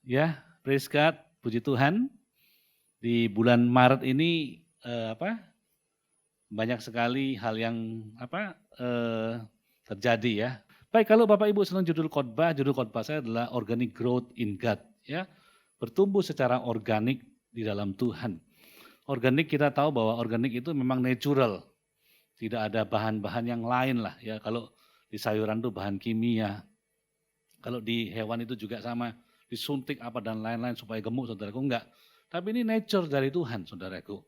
Ya, praise God, puji Tuhan. Di bulan Maret ini banyak sekali hal yang terjadi ya. Baik, kalau Bapak Ibu senang judul khotbah saya adalah Organic Growth in God ya. Bertumbuh secara organik di dalam Tuhan. Organik, kita tahu bahwa organik itu memang natural. Tidak ada bahan-bahan yang lain lah ya. Kalau di sayuran itu bahan kimia. Kalau di hewan itu juga sama, disuntik apa dan lain-lain supaya gemuk, saudaraku, enggak. Tapi ini nature dari Tuhan, saudaraku.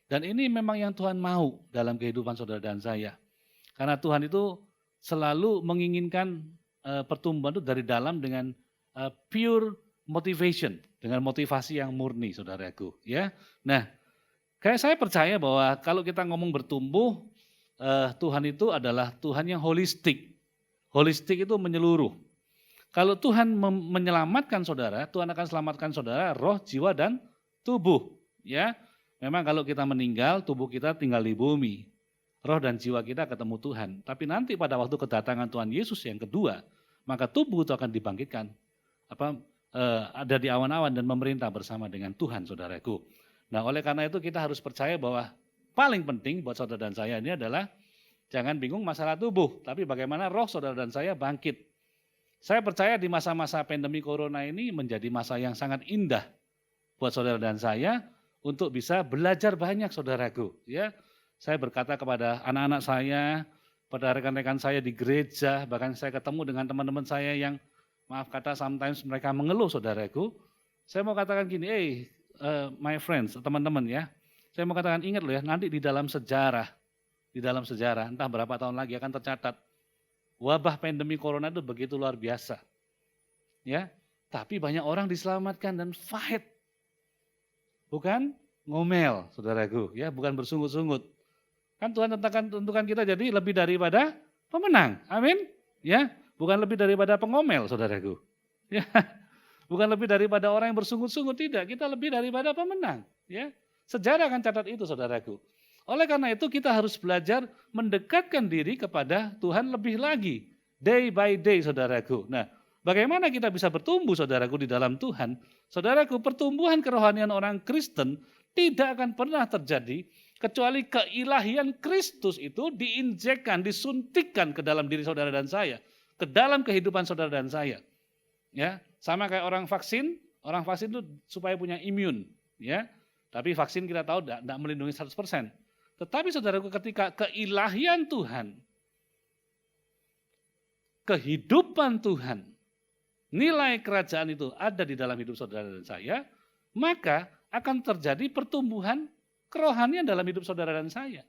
Dan ini memang yang Tuhan mau dalam kehidupan saudara dan saya. Karena Tuhan itu selalu menginginkan pertumbuhan itu dari dalam dengan pure motivation, dengan motivasi yang murni, saudaraku. Ya, nah, kayak saya percaya bahwa kalau kita ngomong bertumbuh, Tuhan itu adalah Tuhan yang holistik. Holistik itu menyeluruh. Kalau Tuhan menyelamatkan saudara, Tuhan akan selamatkan saudara, roh, jiwa, dan tubuh. Ya, memang kalau kita meninggal, tubuh kita tinggal di bumi. Roh dan jiwa kita ketemu Tuhan. Tapi nanti pada waktu kedatangan Tuhan Yesus yang kedua, maka tubuh itu akan dibangkitkan. Ada di awan-awan dan memerintah bersama dengan Tuhan, saudaraku. Nah, oleh karena itu kita harus percaya bahwa paling penting buat saudara dan saya ini adalah jangan bingung masalah tubuh, tapi bagaimana roh saudara dan saya bangkit. Saya percaya di masa-masa pandemi corona ini menjadi masa yang sangat indah buat saudara dan saya untuk bisa belajar banyak, saudaraku. Ya, saya berkata kepada anak-anak saya, pada rekan-rekan saya di gereja, bahkan saya ketemu dengan teman-teman saya yang maaf kata sometimes mereka mengeluh, saudaraku. Saya mau katakan gini, my friends, teman-teman ya, saya mau katakan ingat loh ya, nanti di dalam sejarah, entah berapa tahun lagi akan tercatat, wabah pandemi corona itu begitu luar biasa. Ya, tapi banyak orang diselamatkan dan fight. Bukan ngomel, saudaraku, ya, bukan bersungut-sungut. Kan Tuhan tentukan kita jadi lebih daripada pemenang. Amin. Ya, bukan lebih daripada pengomel, saudaraku. Ya, bukan lebih daripada orang yang bersungut-sungut, tidak. Kita lebih daripada pemenang, ya. Sejarah akan catat itu, saudaraku. Oleh karena itu kita harus belajar mendekatkan diri kepada Tuhan lebih lagi. Day by day, saudaraku. Nah, bagaimana kita bisa bertumbuh, saudaraku, di dalam Tuhan? Saudaraku, pertumbuhan kerohanian orang Kristen tidak akan pernah terjadi kecuali keilahian Kristus itu diinjekkan, disuntikkan ke dalam diri saudara dan saya. Ke dalam kehidupan saudara dan saya. Ya, sama kayak orang vaksin itu supaya punya imun. Ya, tapi vaksin kita tahu tidak melindungi 100%. Tetapi saudaraku, ketika keilahian Tuhan, kehidupan Tuhan, nilai kerajaan itu ada di dalam hidup saudara dan saya, maka akan terjadi pertumbuhan kerohanian dalam hidup saudara dan saya.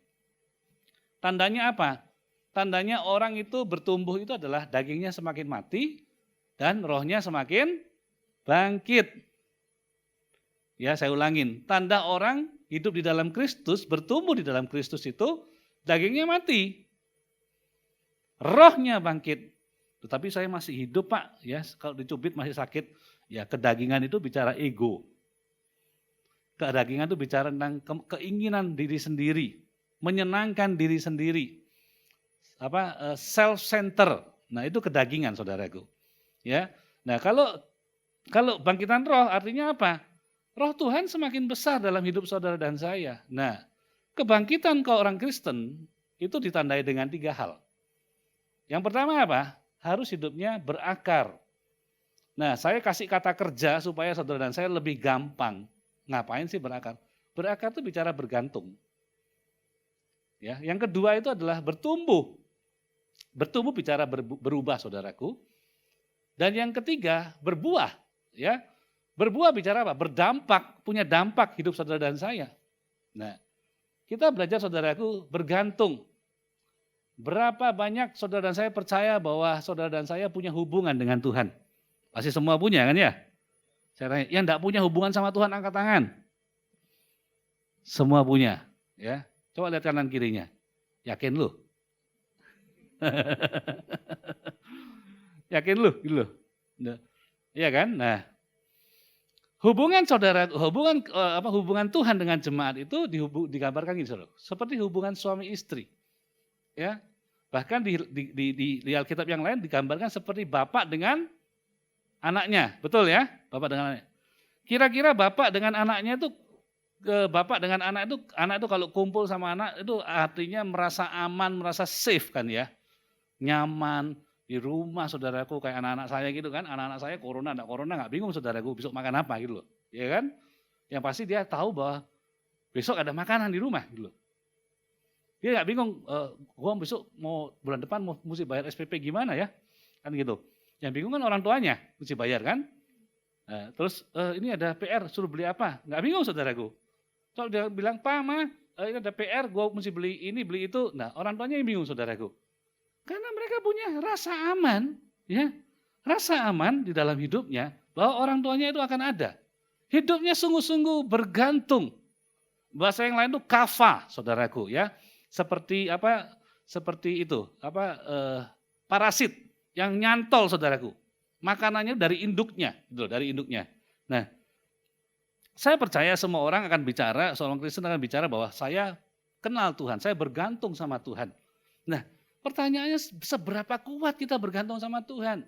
Tandanya apa? Tandanya orang itu bertumbuh itu adalah dagingnya semakin mati dan rohnya semakin bangkit. Ya, saya ulangin, tanda orang hidup di dalam Kristus, bertumbuh di dalam Kristus itu dagingnya mati, rohnya bangkit. Tetapi saya masih hidup, Pak, ya, kalau dicubit masih sakit. Ya, kedagingan itu bicara ego. Kedagingan itu bicara tentang keinginan diri sendiri, menyenangkan diri sendiri. Self center. Nah, itu kedagingan, saudaraku. Ya. Nah, kalau bangkitan roh artinya apa? Roh Tuhan semakin besar dalam hidup saudara dan saya. Nah, kebangkitan ke orang Kristen itu ditandai dengan 3 hal. Yang pertama apa? Harus hidupnya berakar. Nah, saya kasih kata kerja supaya saudara dan saya lebih gampang. Ngapain sih berakar? Berakar itu bicara bergantung. Ya, yang kedua itu adalah bertumbuh. Bertumbuh bicara berubah, saudaraku. Dan yang ketiga, berbuah, ya. Berbuah bicara apa? Berdampak, punya dampak hidup saudara dan saya. Nah, kita belajar, saudaraku, bergantung. Berapa banyak saudara dan saya percaya bahwa saudara dan saya punya hubungan dengan Tuhan? Pasti semua punya kan ya? Saya tanya, yang enggak punya hubungan sama Tuhan angkat tangan. Semua punya, ya. Coba lihat kanan kirinya. Yakin lu? Yakin lu? Gitu loh. Iya kan? Nah, hubungan Tuhan dengan jemaat itu digambarkan gitu loh. Seperti hubungan suami istri. Ya. Bahkan di Alkitab yang lain digambarkan seperti bapak dengan anaknya, betul ya? Bapak dengan anaknya. Kira-kira bapak dengan anaknya itu, bapak dengan anak itu kalau kumpul sama anak itu artinya merasa aman, merasa safe kan ya. Nyaman di rumah saudaraku kayak anak-anak saya gitu kan. Anak-anak saya corona enggak corona enggak bingung saudaraku besok makan apa gitu loh. Ya kan? Yang pasti dia tahu bahwa besok ada makanan di rumah gitu loh. Dia enggak bingung, gua besok mau bulan depan mau mesti bayar SPP gimana ya? Kan gitu. Yang bingung kan orang tuanya, mesti bayar kan? Nah, terus ini ada PR suruh beli apa? Enggak bingung saudaraku. Kalau dia bilang, "Pak, Ma, ini ada PR, gua mesti beli ini, beli itu." Nah, orang tuanya yang bingung saudaraku. Karena mereka punya rasa aman, ya. Rasa aman di dalam hidupnya bahwa orang tuanya itu akan ada. Hidupnya sungguh-sungguh bergantung. Bahasa yang lain itu kafa, saudaraku ya. Seperti apa? Seperti itu, parasit yang nyantol saudaraku. Makanannya dari induknya, gitu, dari induknya. Nah, saya percaya semua orang akan bicara, seorang Kristen akan bicara bahwa saya kenal Tuhan, saya bergantung sama Tuhan. Nah, pertanyaannya seberapa kuat kita bergantung sama Tuhan?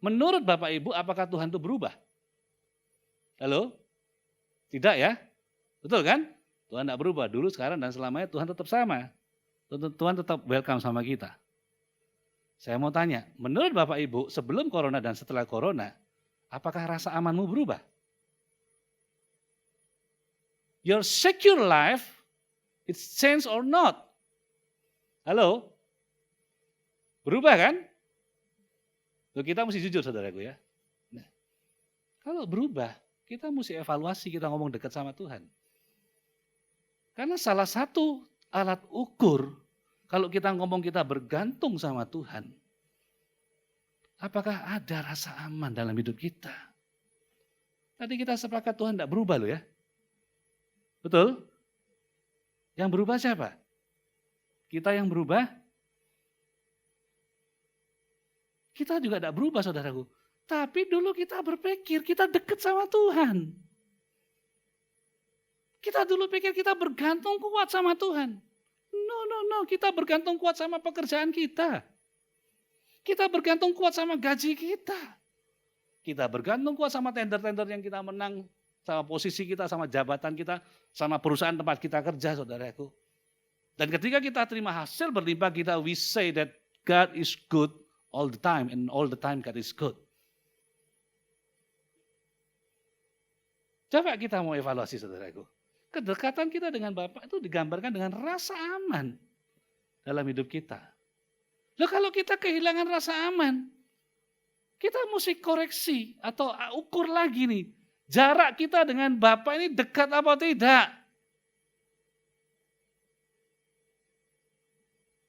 Menurut Bapak Ibu, apakah Tuhan itu berubah? Halo? Tidak ya? Betul kan? Tuhan tidak berubah, dulu, sekarang, dan selamanya Tuhan tetap sama. Tuhan tetap welcome sama kita. Saya mau tanya, menurut Bapak Ibu sebelum corona dan setelah corona, apakah rasa amanmu berubah? Your secure life, it's changed or not? Halo? Berubah kan? Loh, kita mesti jujur saudaraku ya. Nah, kalau berubah, kita mesti evaluasi kita ngomong dekat sama Tuhan. Karena salah satu alat ukur kalau kita ngomong kita bergantung sama Tuhan, apakah ada rasa aman dalam hidup kita? Tadi kita sepakat Tuhan tidak berubah loh ya. Betul? Yang berubah siapa? Kita yang berubah? Kita juga tidak berubah saudaraku. Tapi dulu kita berpikir kita dekat sama Tuhan. Kita dulu pikir kita bergantung kuat sama Tuhan. No, kita bergantung kuat sama pekerjaan kita. Kita bergantung kuat sama gaji kita. Kita bergantung kuat sama tender-tender yang kita menang, sama posisi kita, sama jabatan kita, sama perusahaan tempat kita kerja, saudaraku. Dan ketika kita terima hasil berlimpah kita, we say that God is good all the time, and all the time God is good. Coba kita mau evaluasi, saudaraku. Kedekatan kita dengan Bapa itu digambarkan dengan rasa aman dalam hidup kita. Loh, kalau kita kehilangan rasa aman, kita mesti koreksi atau ukur lagi nih. Jarak kita dengan Bapa ini dekat apa tidak?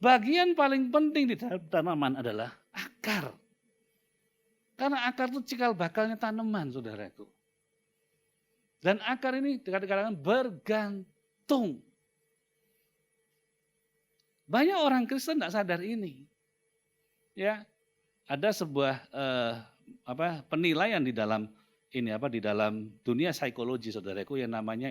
Bagian paling penting di dalam tanaman adalah akar. Karena akar itu cikal bakalnya tanaman, saudaraku. Dan akar ini dikatakan bergantung. Banyak orang Kristen tidak sadar ini. Ya, ada sebuah penilaian di dalam di dalam dunia psikologi, saudaraku, yang namanya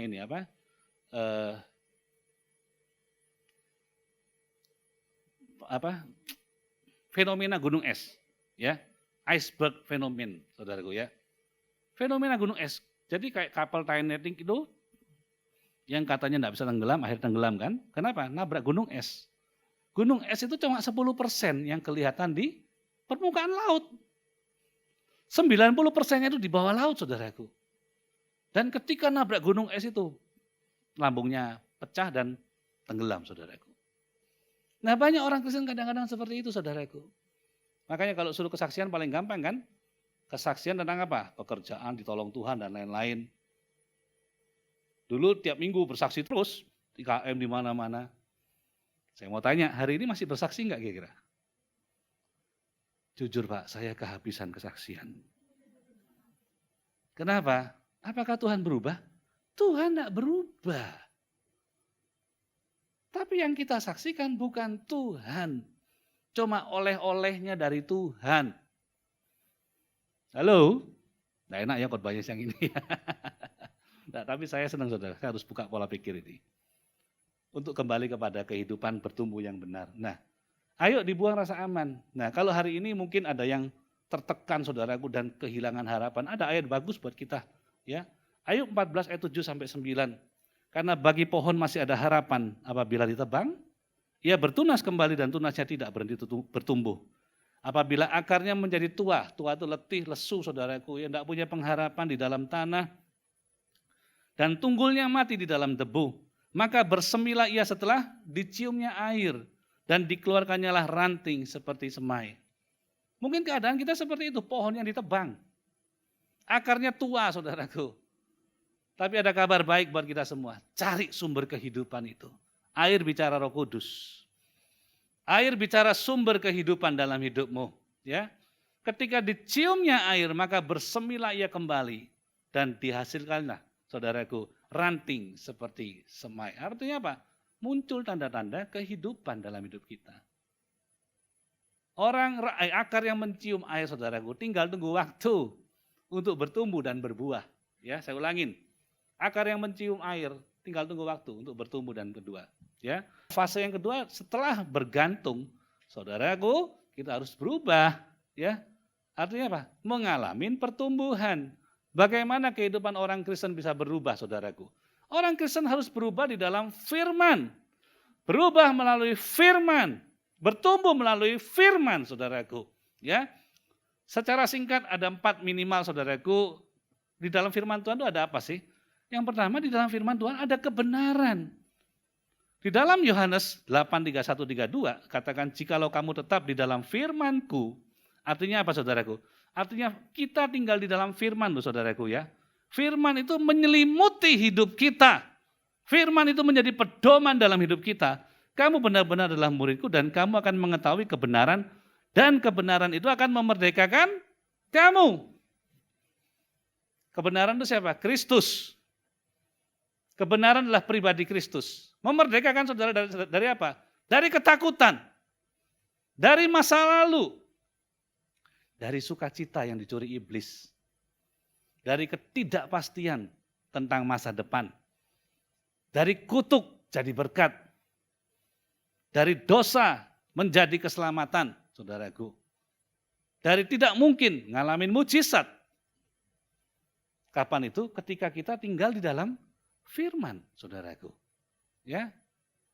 fenomena gunung es, ya, iceberg phenomenon, saudaraku ya. Fenomena gunung es. Jadi kayak kapal Titanic itu yang katanya tidak bisa tenggelam, akhirnya tenggelam kan? Kenapa? Nabrak gunung es. Gunung es itu cuma 10% yang kelihatan di permukaan laut. 90%-nya itu di bawah laut, saudaraku. Dan ketika nabrak gunung es itu, lambungnya pecah dan tenggelam, saudaraku. Nah, banyak orang Kristen kadang-kadang seperti itu, saudaraku. Makanya kalau suruh kesaksian paling gampang kan? Kesaksian tentang apa? Pekerjaan, ditolong Tuhan, dan lain-lain. Dulu tiap minggu bersaksi terus, di KM di mana-mana. Saya mau tanya, hari ini masih bersaksi enggak kira-kira? Jujur Pak, saya kehabisan kesaksian. Kenapa? Apakah Tuhan berubah? Tuhan enggak berubah. Tapi yang kita saksikan bukan Tuhan. Cuma oleh-olehnya dari Tuhan. Halo? Nggak enak ya khotbahnya yang ini. Nah, tapi saya senang saudara, saya harus buka pola pikir ini. Untuk kembali kepada kehidupan bertumbuh yang benar. Nah, Ayo dibuang rasa aman. Nah, kalau hari ini mungkin ada yang tertekan saudaraku dan kehilangan harapan. Ada ayat bagus buat kita, ya. Ayub 14 ayat 7 sampai 9. Karena bagi pohon masih ada harapan apabila ditebang, ia bertunas kembali dan tunasnya tidak berhenti bertumbuh. Apabila akarnya menjadi tua itu letih, lesu saudaraku, ya tidak punya pengharapan di dalam tanah, dan tunggulnya mati di dalam debu, maka bersemilah ia setelah diciumnya air, dan dikeluarkannya lah ranting seperti semai. Mungkin keadaan kita seperti itu, pohon yang ditebang, akarnya tua saudaraku. Tapi ada kabar baik buat kita semua, cari sumber kehidupan itu. Air bicara Roh Kudus. Air bicara sumber kehidupan dalam hidupmu. Ya, ketika diciumnya air, maka bersemilah ia kembali dan dihasilkanlah, saudaraku, ranting seperti semai. Artinya apa? Muncul tanda-tanda kehidupan dalam hidup kita. Akar yang mencium air, saudaraku, tinggal tunggu waktu untuk bertumbuh dan berbuah. Ya, saya ulangin. Akar yang mencium air, tinggal tunggu waktu untuk bertumbuh dan berbuah. Ya, fase yang kedua setelah bergantung, saudaraku, kita harus berubah. Ya, artinya apa? Mengalami pertumbuhan. Bagaimana kehidupan orang Kristen bisa berubah, saudaraku? Orang Kristen harus berubah di dalam firman. Berubah melalui firman. Bertumbuh melalui firman, saudaraku. Ya, secara singkat ada 4 minimal, saudaraku. Di dalam firman Tuhan itu ada apa sih? Yang pertama, di dalam firman Tuhan ada kebenaran. Di dalam Yohanes 8:31-32 katakan, jikalau kamu tetap di dalam firman-Ku, artinya apa saudaraku? Artinya kita tinggal di dalam firman loh saudaraku ya. Firman itu menyelimuti hidup kita. Firman itu menjadi pedoman dalam hidup kita. Kamu benar-benar adalah muridku dan kamu akan mengetahui kebenaran, dan kebenaran itu akan memerdekakan kamu. Kebenaran itu siapa? Kristus. Kebenaran adalah pribadi Kristus. Memerdekakan saudara dari apa? Dari ketakutan. Dari masa lalu. Dari sukacita yang dicuri iblis. Dari ketidakpastian tentang masa depan. Dari kutuk jadi berkat. Dari dosa menjadi keselamatan, saudaraku. Dari tidak mungkin ngalamin mujizat. Kapan itu? Ketika kita tinggal di dalam firman, saudaraku. Ya.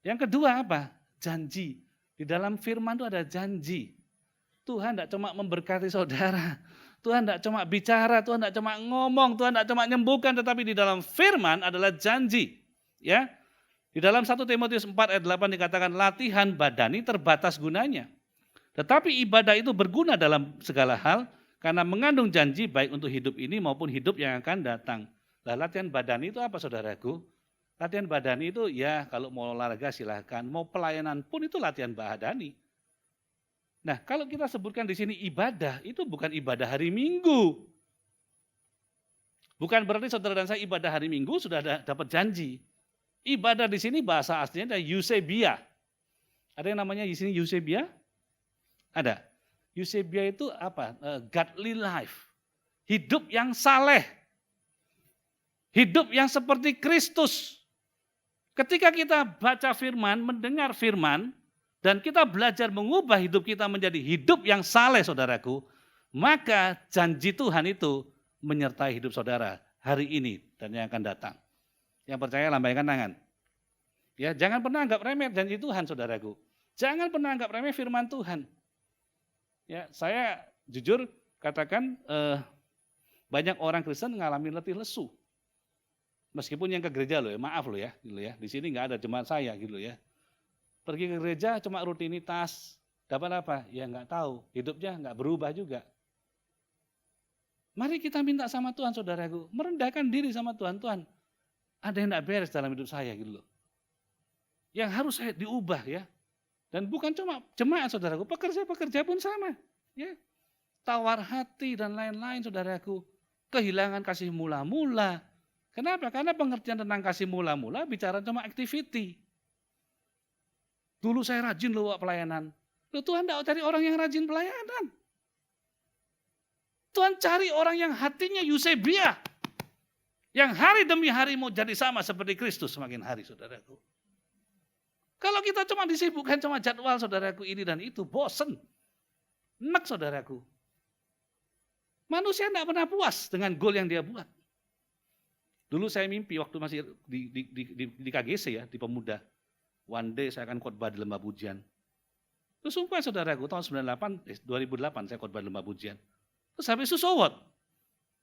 Yang kedua apa? Janji. Di dalam firman itu ada janji. Tuhan tidak cuma memberkati saudara. Tuhan tidak cuma bicara, Tuhan tidak cuma ngomong, Tuhan tidak cuma menyembuhkan, tetapi di dalam firman adalah janji. Ya. Di dalam 1 Timotius 4 ayat 8 dikatakan latihan badani terbatas gunanya. Tetapi ibadah itu berguna dalam segala hal karena mengandung janji baik untuk hidup ini maupun hidup yang akan datang. Nah, latihan badani itu apa saudaraku? Latihan badani itu ya kalau mau olahraga silahkan, mau pelayanan pun itu latihan badani. Nah kalau kita sebutkan di sini ibadah, itu bukan ibadah hari Minggu. Bukan berarti saudara dan saya ibadah hari Minggu sudah dapat janji. Ibadah di sini bahasa aslinya adalah eusebia. Ada yang namanya di sini eusebia? Ada. Eusebia itu apa? Godly life. Hidup yang saleh. Hidup yang seperti Kristus. Ketika kita baca firman, mendengar firman, dan kita belajar mengubah hidup kita menjadi hidup yang saleh saudaraku, maka janji Tuhan itu menyertai hidup saudara hari ini dan yang akan datang. Yang percaya lambaikan tangan. Ya, jangan pernah anggap remeh janji Tuhan saudaraku. Jangan pernah anggap remeh firman Tuhan. Ya, saya jujur katakan banyak orang Kristen mengalami letih lesu. Meskipun yang ke gereja loh ya, maaf loh ya, gitu ya. Di sini nggak ada cuma saya gitu ya. Pergi ke gereja cuma rutinitas, dapat apa? Ya nggak tahu, hidupnya nggak berubah juga. Mari kita minta sama Tuhan saudaraku, merendahkan diri sama Tuhan. Tuhan, ada yang nggak beres dalam hidup saya gitu loh. Yang harus saya diubah ya. Dan bukan cuma jemaat saudaraku, pekerja-pekerja pun sama. Ya. Tawar hati dan lain-lain saudaraku. Kehilangan kasih mula-mula. Kenapa? Karena pengertian tentang kasih mula-mula bicara cuma activity. Dulu saya rajin loh pelayanan. Loh, Tuhan tidak cari orang yang rajin pelayanan. Tuhan cari orang yang hatinya eusebia. Yang hari demi hari mau jadi sama seperti Kristus semakin hari saudaraku. Kalau kita cuma disibukkan cuma jadwal saudaraku ini dan itu, bosen. Enak saudaraku. Manusia tidak pernah puas dengan goal yang dia buat. Dulu saya mimpi waktu masih di KGC ya, di Pemuda. One day saya akan khotbah di Lembah Pujian. Itu sumpah saudaraku, tahun 2008 saya khotbah di Lembah Pujian. Terus habis itu so what?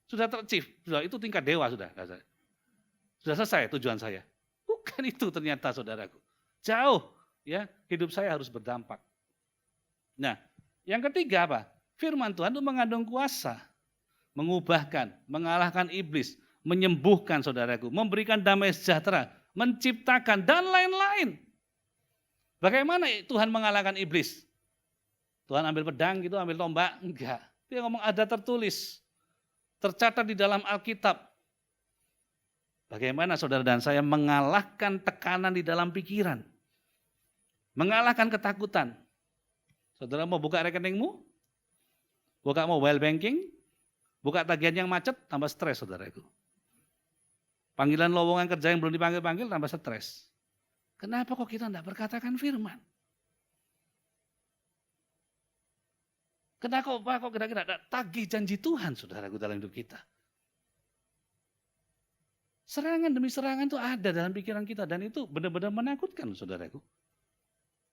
Sudah ter-achieve, sudah itu tingkat dewa sudah. Sudah selesai tujuan saya. Bukan itu ternyata saudaraku. Jauh ya, hidup saya harus berdampak. Nah, yang ketiga apa? Firman Tuhan itu mengandung kuasa, mengubahkan, mengalahkan iblis, menyembuhkan saudaraku, memberikan damai sejahtera, menciptakan dan lain-lain. Bagaimana Tuhan mengalahkan iblis? Tuhan ambil pedang gitu, ambil tombak? Enggak. Dia ngomong ada tertulis, tercatat di dalam Alkitab. Bagaimana saudara dan saya mengalahkan tekanan di dalam pikiran, mengalahkan ketakutan. Saudara mau buka rekeningmu, buka mobile banking, buka tagihan yang macet, tambah stres saudaraku. Panggilan lowongan kerja yang belum dipanggil-panggil, tambah stres. Kenapa kok kita tidak berkatakan firman? Kenapa kok kira-kira tagih janji Tuhan saudaraku dalam hidup kita? Serangan demi serangan itu ada dalam pikiran kita dan itu benar-benar menakutkan saudaraku.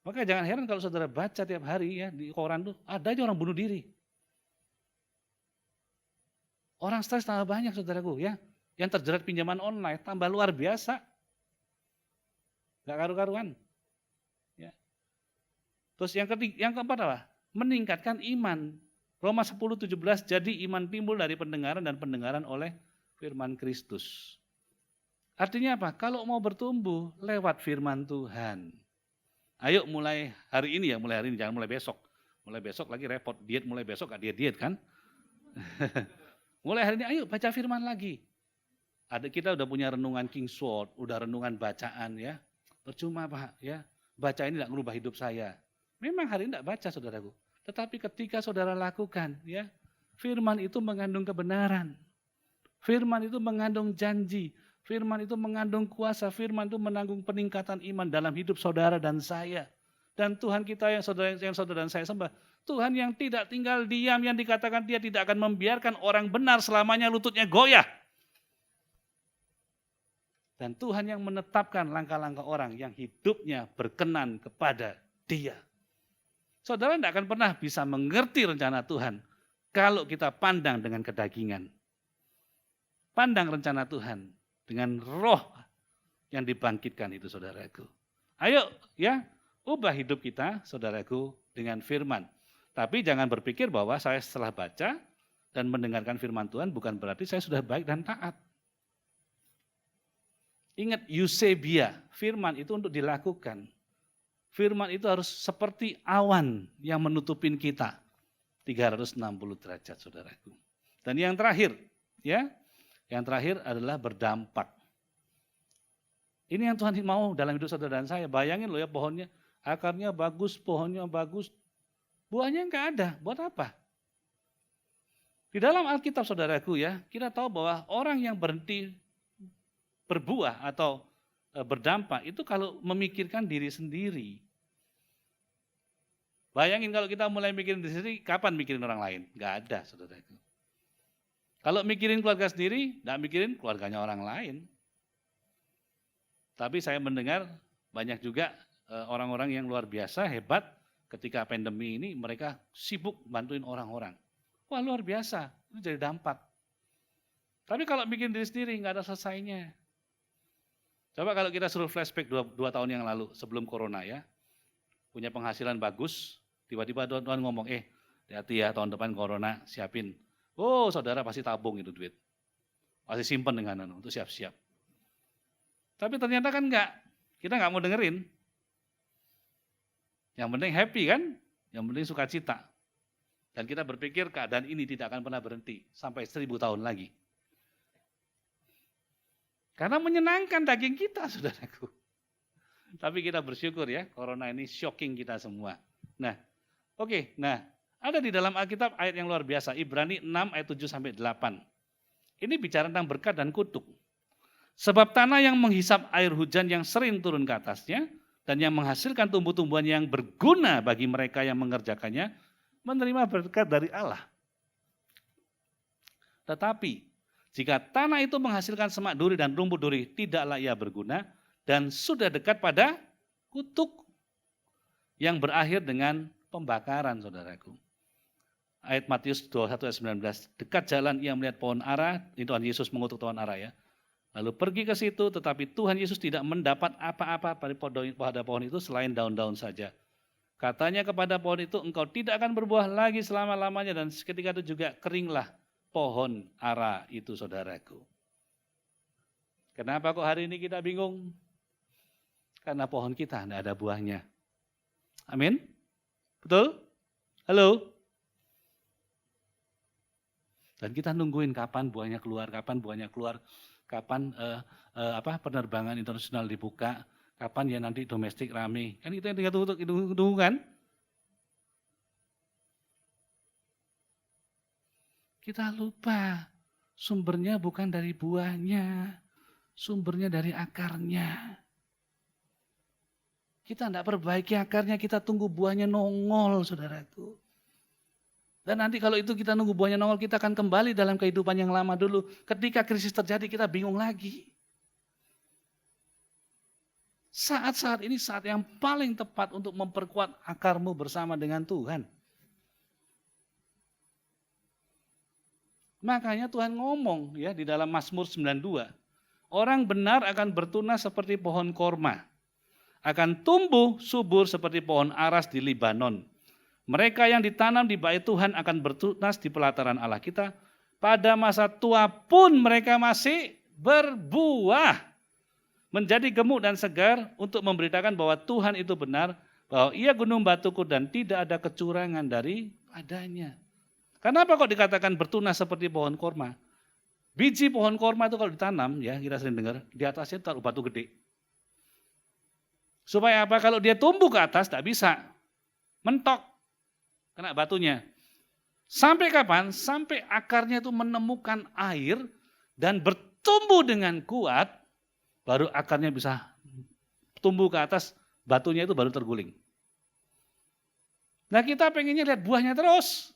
Maka jangan heran kalau saudara baca tiap hari ya di koran tuh ada aja orang bunuh diri. Orang stres tambah banyak saudaraku ya. Yang terjerat pinjaman online tambah luar biasa. Gak karu-karuan. Ya. Terus yang keempat apa? Meningkatkan iman. Roma 10:17 jadi iman timbul dari pendengaran dan pendengaran oleh firman Kristus. Artinya apa? Kalau mau bertumbuh lewat firman Tuhan. Ayo mulai hari ini ya, jangan mulai besok. Mulai besok lagi repot, diet mulai besok gak diet kan? Mulai hari ini ayo baca firman lagi. Kita udah punya renungan Kingsword, udah renungan bacaan ya. Percuma Pak ya, baca ini tidak merubah hidup saya. Memang hari ini tidak baca saudaraku. Tetapi ketika saudara lakukan ya, firman itu mengandung kebenaran. Firman itu mengandung janji. Firman itu mengandung kuasa, firman itu menanggung peningkatan iman dalam hidup saudara dan saya. Dan Tuhan kita yang saudara dan saya sembah, Tuhan yang tidak tinggal diam, yang dikatakan dia tidak akan membiarkan orang benar selamanya lututnya goyah. Dan Tuhan yang menetapkan langkah-langkah orang yang hidupnya berkenan kepada dia. Saudara tidak akan pernah bisa mengerti rencana Tuhan kalau kita pandang dengan kedagingan. Pandang rencana Tuhan dengan roh yang dibangkitkan itu saudaraku. Ayo ya, ubah hidup kita saudaraku dengan firman. Tapi jangan berpikir bahwa saya setelah baca dan mendengarkan firman Tuhan bukan berarti saya sudah baik dan taat. Ingat Eusebia, firman itu untuk dilakukan. Firman itu harus seperti awan yang menutupin kita. 360 derajat saudaraku. Dan yang terakhir ya, yang terakhir adalah berdampak. Ini yang Tuhan mau dalam hidup saudara dan saya. Bayangin loh ya pohonnya, akarnya bagus, pohonnya bagus, buahnya enggak ada. Buat apa? Di dalam Alkitab saudaraku ya, kita tahu bahwa orang yang berhenti berbuah atau berdampak itu kalau memikirkan diri sendiri. Bayangin kalau kita mulai mikirin diri sendiri, kapan mikirin orang lain? Enggak ada saudaraku. Kalau mikirin keluarga sendiri, tidak mikirin keluarganya orang lain. Tapi saya mendengar banyak juga orang-orang yang luar biasa, hebat, ketika pandemi ini mereka sibuk bantuin orang-orang. Wah luar biasa, itu jadi dampak. Tapi kalau bikin diri sendiri, nggak ada selesainya. Coba kalau kita suruh flashback 2 tahun yang lalu, sebelum corona ya, punya penghasilan bagus, tiba-tiba Tuhan ngomong, hati-hati ya tahun depan corona, siapin. Oh saudara pasti tabung itu duit. Pasti simpen dengan itu siap-siap. Tapi ternyata kan enggak. Kita enggak mau dengerin. Yang penting happy kan? Yang penting sukacita. Dan kita berpikir keadaan ini tidak akan pernah berhenti. Sampai 1000 tahun lagi. Karena menyenangkan daging kita saudaraku. Tapi kita bersyukur ya, corona ini shocking kita semua. Nah, oke. Nah, ada di dalam Alkitab ayat yang luar biasa, Ibrani 6 ayat 7-8. Ini bicara tentang berkat dan kutuk. Sebab tanah yang menghisap air hujan yang sering turun ke atasnya, dan yang menghasilkan tumbuh-tumbuhan yang berguna bagi mereka yang mengerjakannya, menerima berkat dari Allah. Tetapi jika tanah itu menghasilkan semak duri dan rumput duri, tidaklah ia berguna dan sudah dekat pada kutuk yang berakhir dengan pembakaran, saudaraku. Ayat Matius 21 ayat 19, dekat jalan ia melihat pohon ara, ini Tuhan Yesus mengutuk pohon ara ya. Lalu pergi ke situ, tetapi Tuhan Yesus tidak mendapat apa-apa pada pohon itu selain daun-daun saja. Katanya kepada pohon itu, engkau tidak akan berbuah lagi selama-lamanya, dan seketika itu juga keringlah pohon ara itu, saudaraku. Kenapa kok hari ini kita bingung? Karena pohon kita tidak ada buahnya. Amin? Betul? Halo? Dan kita nungguin kapan buahnya keluar, kapan penerbangan internasional dibuka, kapan ya nanti domestik rame. Kan kita tinggal tunggu kan? Kita lupa sumbernya bukan dari buahnya, sumbernya dari akarnya. Kita tidak perbaiki akarnya, kita tunggu buahnya nongol, saudaraku. Dan nanti kalau itu kita nunggu buahnya nongol, kita akan kembali dalam kehidupan yang lama dulu. Ketika krisis terjadi, kita bingung lagi. Saat-saat ini saat yang paling tepat untuk memperkuat akarmu bersama dengan Tuhan. Makanya Tuhan ngomong ya di dalam Mazmur 92, orang benar akan bertunas seperti pohon korma, akan tumbuh subur seperti pohon aras di Libanon. Mereka yang ditanam di bait Tuhan akan bertunas di pelataran Allah kita. Pada masa tua pun mereka masih berbuah, menjadi gemuk dan segar untuk memberitakan bahwa Tuhan itu benar, bahwa ia gunung batuku dan tidak ada kecurangan daripadanya. Kenapa kok dikatakan bertunas seperti pohon korma? Biji pohon korma itu kalau ditanam, ya kita sering dengar, di atasnya taruh batu gede. Supaya apa? Kalau dia tumbuh ke atas, tidak bisa. Mentok, kena batunya. Sampai kapan? Sampai akarnya itu menemukan air dan bertumbuh dengan kuat, baru akarnya bisa tumbuh ke atas, batunya itu baru terguling. Nah kita pengennya lihat buahnya terus.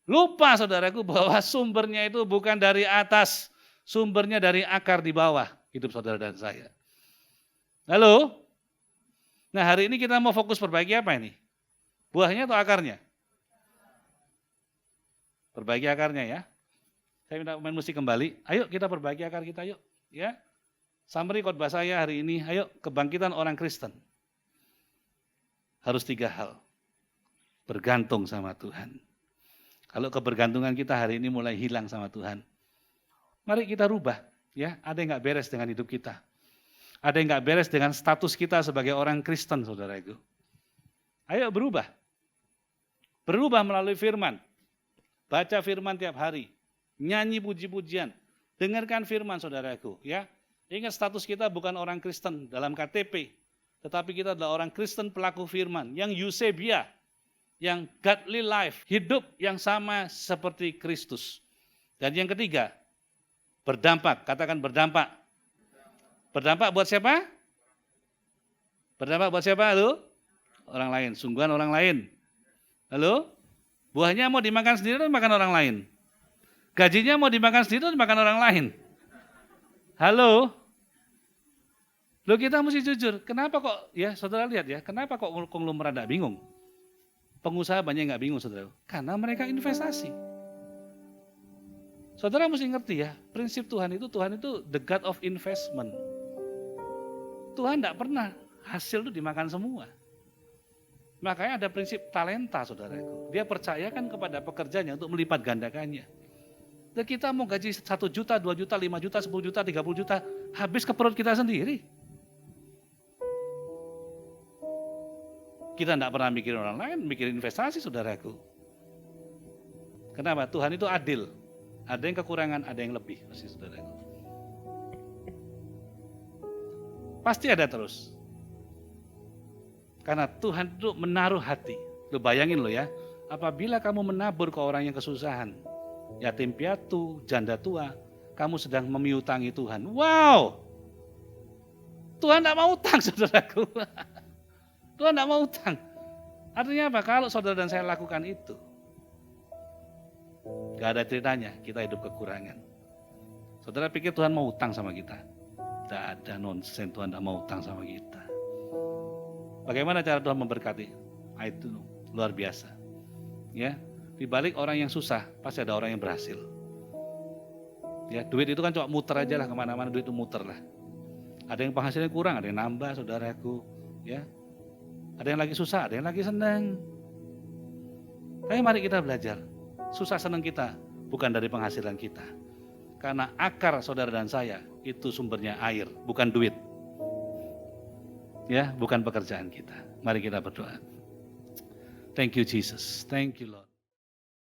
Lupa saudaraku bahwa sumbernya itu bukan dari atas, sumbernya dari akar di bawah hidup saudara dan saya. Halo? Nah hari ini kita mau fokus perbaiki apa ini? Buahnya atau akarnya? Perbaiki akarnya ya. Saya minta pemain musik kembali. Ayo kita perbaiki akar kita yuk. Ya. Summary khotbah saya hari ini, ayo kebangkitan orang Kristen. Harus 3 hal. Bergantung sama Tuhan. Kalau kebergantungan kita hari ini mulai hilang sama Tuhan, mari kita rubah. Ya, ada yang nggak beres dengan hidup kita. Ada yang nggak beres dengan status kita sebagai orang Kristen, saudaraku. Ayo berubah. Berubah melalui firman. Baca firman tiap hari. Nyanyi puji-pujian. Dengarkan firman, saudaraku. Ya, ingat status kita bukan orang Kristen dalam KTP, tetapi kita adalah orang Kristen pelaku firman yang Eusebia, yang godly life, hidup yang sama seperti Kristus. Dan yang ketiga, berdampak, katakan berdampak. Berdampak buat siapa? Berdampak buat siapa? Halo? Orang lain, sungguhan orang lain. Halo? Buahnya mau dimakan sendiri atau makan orang lain? Gajinya mau dimakan sendiri atau dimakan orang lain? Halo? Loh kita mesti jujur, kenapa kok, ya saudara lihat ya, kenapa kok konglomerat tidak bingung? Pengusaha banyak nggak bingung saudara, karena mereka investasi. Saudara mesti ngerti ya, prinsip Tuhan itu the God of investment. Tuhan tidak pernah hasil itu dimakan semua. Makanya ada prinsip talenta saudaraku. Dia percayakan kepada pekerjanya untuk melipat gandakannya. Dan kita mau gaji 1 juta, 2 juta, 5 juta, 10 juta, 30 juta, habis ke perut kita sendiri. Kita tidak pernah mikirin orang lain, mikirin investasi saudaraku. Kenapa? Tuhan itu adil. Ada yang kekurangan, ada yang lebih. Saudaraku. Pasti ada terus. Karena Tuhan itu menaruh hati. Lu bayangin lo ya, apabila kamu menabur ke orang yang kesusahan, yatim piatu, janda tua, kamu sedang memiutangi Tuhan. Wow! Tuhan tidak mau utang, saudaraku. Tuhan tidak mau utang. Artinya apa? Kalau saudara dan saya lakukan itu, gak ada ceritanya kita hidup kekurangan. Saudara pikir Tuhan mau utang sama kita? Tidak ada, nonsen. Tuhan tidak mau utang sama kita. Bagaimana cara Tuhan memberkati? Itu luar biasa. Ya, di balik orang yang susah pasti ada orang yang berhasil. Ya, duit itu kan cuma muter aja lah, kemana-mana duit itu muter lah. Ada yang penghasilannya kurang, ada yang nambah, saudaraku. Ya, ada yang lagi susah, ada yang lagi senang. Tapi mari kita belajar. Susah senang kita bukan dari penghasilan kita. Karena akar saudara dan saya itu sumbernya air, bukan duit. Ya, bukan pekerjaan kita. Mari kita berdoa. Thank you Jesus. Thank you Lord.